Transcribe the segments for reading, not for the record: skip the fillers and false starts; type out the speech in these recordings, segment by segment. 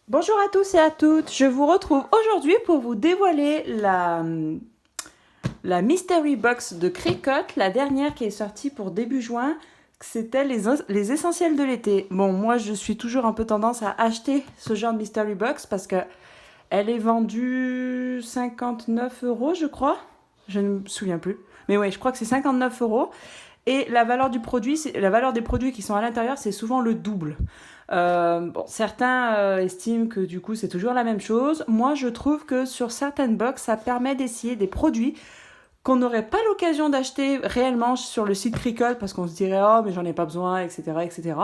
Bonjour à tous et à toutes, je vous retrouve aujourd'hui pour vous dévoiler la Mystery Box de Cricut, la dernière qui est sortie pour début juin, c'était les essentiels de l'été. Bon, moi je suis toujours un peu tendance à acheter ce genre de Mystery Box parce que elle est vendue 59 euros je crois, je ne me souviens plus. Mais ouais, je crois que c'est 59 euros. Et la valeur du produit, la valeur des produits qui sont à l'intérieur, c'est souvent le double. Bon, certains estiment que du coup c'est toujours la même chose. Moi, je trouve que sur certaines box, ça permet d'essayer des produits qu'on n'aurait pas l'occasion d'acheter réellement sur le site Cricut parce qu'on se dirait oh mais j'en ai pas besoin, etc., etc.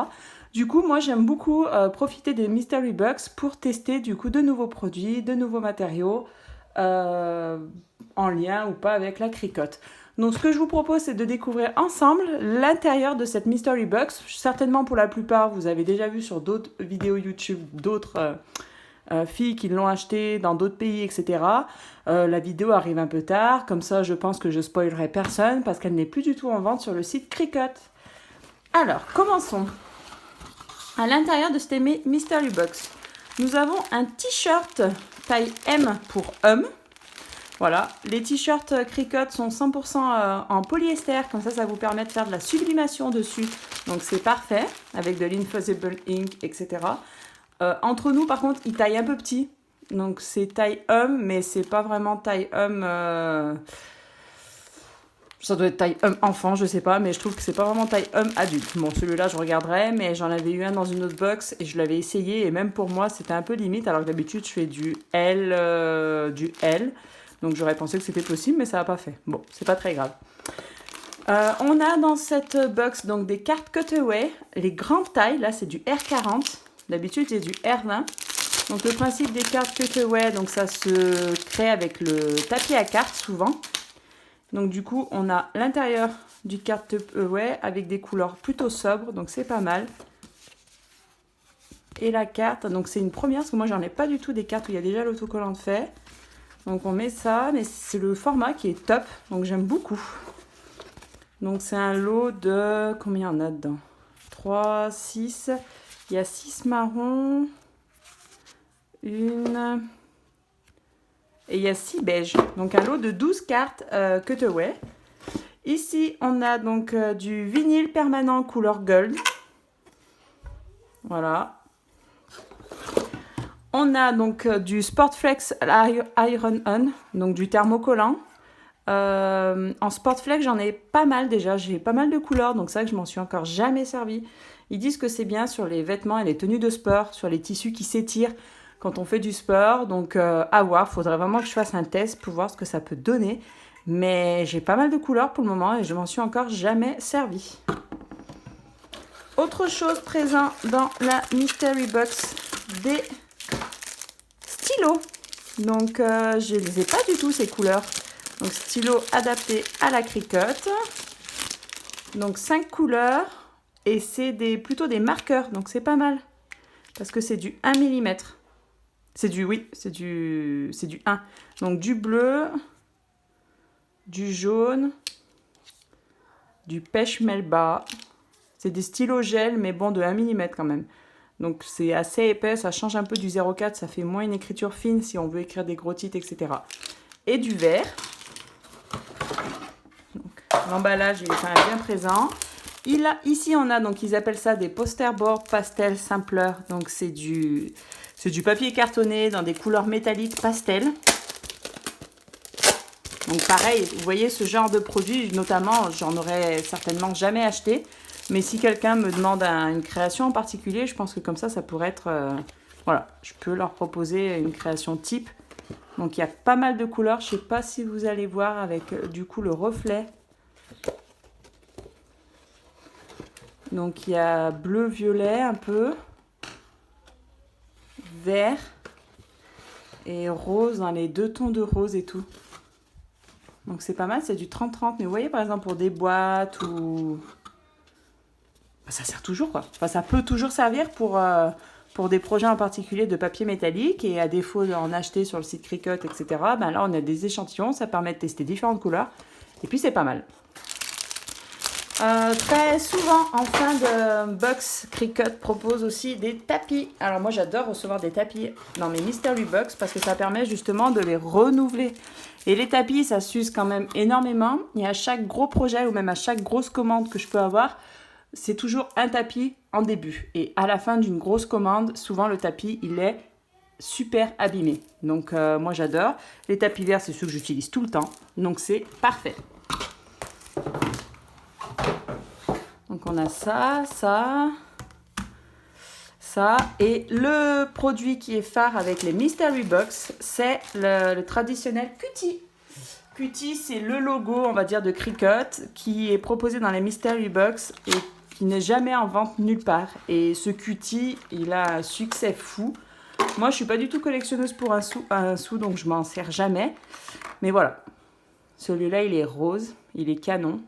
Du coup, moi j'aime beaucoup profiter des Mystery Box pour tester du coup de nouveaux produits, de nouveaux matériaux euh, en lien ou pas avec la Cricut. Donc ce que je vous propose, c'est de découvrir ensemble l'intérieur de cette Mystery Box. Certainement pour la plupart, vous avez déjà vu sur d'autres vidéos YouTube, d'autres filles qui l'ont acheté dans d'autres pays, etc. La vidéo arrive un peu tard, comme ça je pense que je spoilerai personne parce qu'elle n'est plus du tout en vente sur le site Cricut. Alors, commençons. À l'intérieur de cette Mystery Box, nous avons un t-shirt taille M pour homme. Voilà, les t-shirts Cricut sont 100% en polyester, comme ça vous permet de faire de la sublimation dessus. Donc c'est parfait, avec de l'infusible ink, etc. Entre nous, par contre, il taille un peu petit. Donc c'est taille homme, mais c'est pas vraiment taille homme. Ça doit être taille homme enfant, je sais pas, mais je trouve que c'est pas vraiment taille homme adulte. Bon, celui-là, je regarderai, mais j'en avais eu un dans une autre box et je l'avais essayé. Et même pour moi, c'était un peu limite, alors que d'habitude, je fais du L. Donc j'aurais pensé que c'était possible, mais ça n'a pas fait. Bon, c'est pas très grave. On a dans cette box donc des cartes Cutaway, les grandes tailles. Là, c'est du R40. D'habitude, c'est du R20. Donc le principe des cartes Cutaway, donc ça se crée avec le papier à cartes souvent. Donc du coup, on a l'intérieur du carte Cutaway avec des couleurs plutôt sobres, donc c'est pas mal. Et la carte, donc c'est une première parce que moi j'en ai pas du tout des cartes où il y a déjà l'autocollant fait. Donc on met ça, mais c'est le format qui est top, donc j'aime beaucoup. Donc c'est un lot de... Combien on a dedans? 3, 6. Il y a 6 marrons. Une... Et il y a 6 beiges. Donc un lot de 12 cartes Cutaway. Ici, on a donc du vinyle permanent couleur gold. Voilà. On a donc du Sportflex Iron On, donc du thermocollant. En Sportflex, j'en ai pas mal déjà. J'ai pas mal de couleurs, donc ça que je m'en suis encore jamais servi. Ils disent que c'est bien sur les vêtements et les tenues de sport, sur les tissus qui s'étirent quand on fait du sport. Donc à voir, faudrait vraiment que je fasse un test pour voir ce que ça peut donner. Mais j'ai pas mal de couleurs pour le moment et je m'en suis encore jamais servi. Autre chose présent dans la Mystery Box, des stylos. Donc je ne les ai pas du tout ces couleurs. Donc stylo adapté à la Cricut. Donc 5 couleurs et c'est plutôt des marqueurs, donc c'est pas mal. Parce que c'est du 1 mm. C'est du 1. Donc du bleu, du jaune, du pêche melba. C'est des stylos gel, mais bon, de 1 mm quand même. Donc c'est assez épais, ça change un peu du 0,4, ça fait moins une écriture fine si on veut écrire des gros titres, etc. Et du vert. L'emballage, il est quand même bien présent. Ici, on a, donc ils appellent ça des poster board pastel sampler. Donc c'est du papier cartonné dans des couleurs métalliques pastel. Donc pareil, vous voyez ce genre de produit, notamment, j'en aurais certainement jamais acheté. Mais si quelqu'un me demande une création en particulier, je pense que comme ça pourrait être... voilà, je peux leur proposer une création type. Donc il y a pas mal de couleurs, je ne sais pas si vous allez voir avec du coup le reflet. Donc il y a bleu-violet un peu, vert et rose dans les deux tons de rose et tout. Donc c'est pas mal, c'est du 30-30. Mais vous voyez par exemple pour des boîtes ou... ça sert toujours quoi. Enfin ça peut toujours servir pour des projets en particulier de papier métallique. Et à défaut d'en acheter sur le site Cricut, etc. Ben là on a des échantillons, ça permet de tester différentes couleurs. Et puis c'est pas mal. Très souvent, en fin de box, Cricut propose aussi des tapis. Alors moi, j'adore recevoir des tapis dans mes Mystery Box parce que ça permet justement de les renouveler. Et les tapis, ça s'use quand même énormément. Et à chaque gros projet ou même à chaque grosse commande que je peux avoir, c'est toujours un tapis en début. Et à la fin d'une grosse commande, souvent le tapis, il est super abîmé. Donc moi, j'adore. Les tapis verts, c'est ceux que j'utilise tout le temps. Donc c'est parfait. Donc on a ça, et le produit qui est phare avec les Mystery Box, c'est le traditionnel Cutie. Cutie, c'est le logo, on va dire, de Cricut qui est proposé dans les Mystery Box et qui n'est jamais en vente nulle part. Et ce Cutie, il a un succès fou. Moi, je suis pas du tout collectionneuse pour un sou, donc je m'en sers jamais. Mais voilà, celui-là, il est rose, il est canon.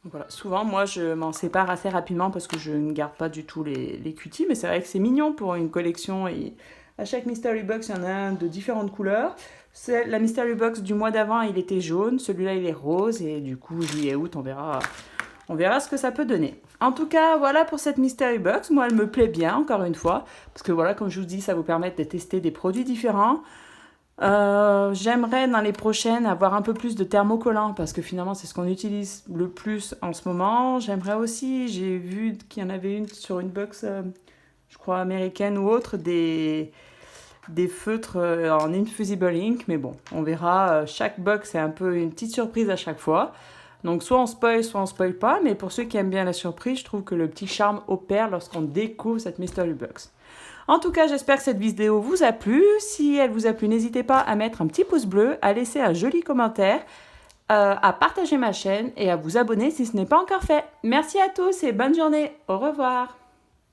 Voilà, souvent, moi, je m'en sépare assez rapidement parce que je ne garde pas du tout les cuties, mais c'est vrai que c'est mignon pour une collection. Et à chaque Mystery Box, il y en a un de différentes couleurs. C'est la Mystery Box du mois d'avant, il était jaune, celui-là, il est rose, et du coup, juillet-août, on verra ce que ça peut donner. En tout cas, voilà pour cette Mystery Box. Moi, elle me plaît bien, encore une fois, parce que voilà, comme je vous dis, ça vous permet de tester des produits différents. J'aimerais dans les prochaines avoir un peu plus de thermocollants parce que finalement c'est ce qu'on utilise le plus en ce moment. J'aimerais aussi, j'ai vu qu'il y en avait une sur une box, je crois américaine ou autre, des feutres en Infusible Ink, mais bon, on verra. Chaque box est un peu une petite surprise à chaque fois. Donc soit on spoil pas, mais pour ceux qui aiment bien la surprise, je trouve que le petit charme opère lorsqu'on découvre cette Mystery Box. En tout cas, j'espère que cette vidéo vous a plu. Si elle vous a plu, n'hésitez pas à mettre un petit pouce bleu, à laisser un joli commentaire, à partager ma chaîne et à vous abonner si ce n'est pas encore fait. Merci à tous et bonne journée. Au revoir.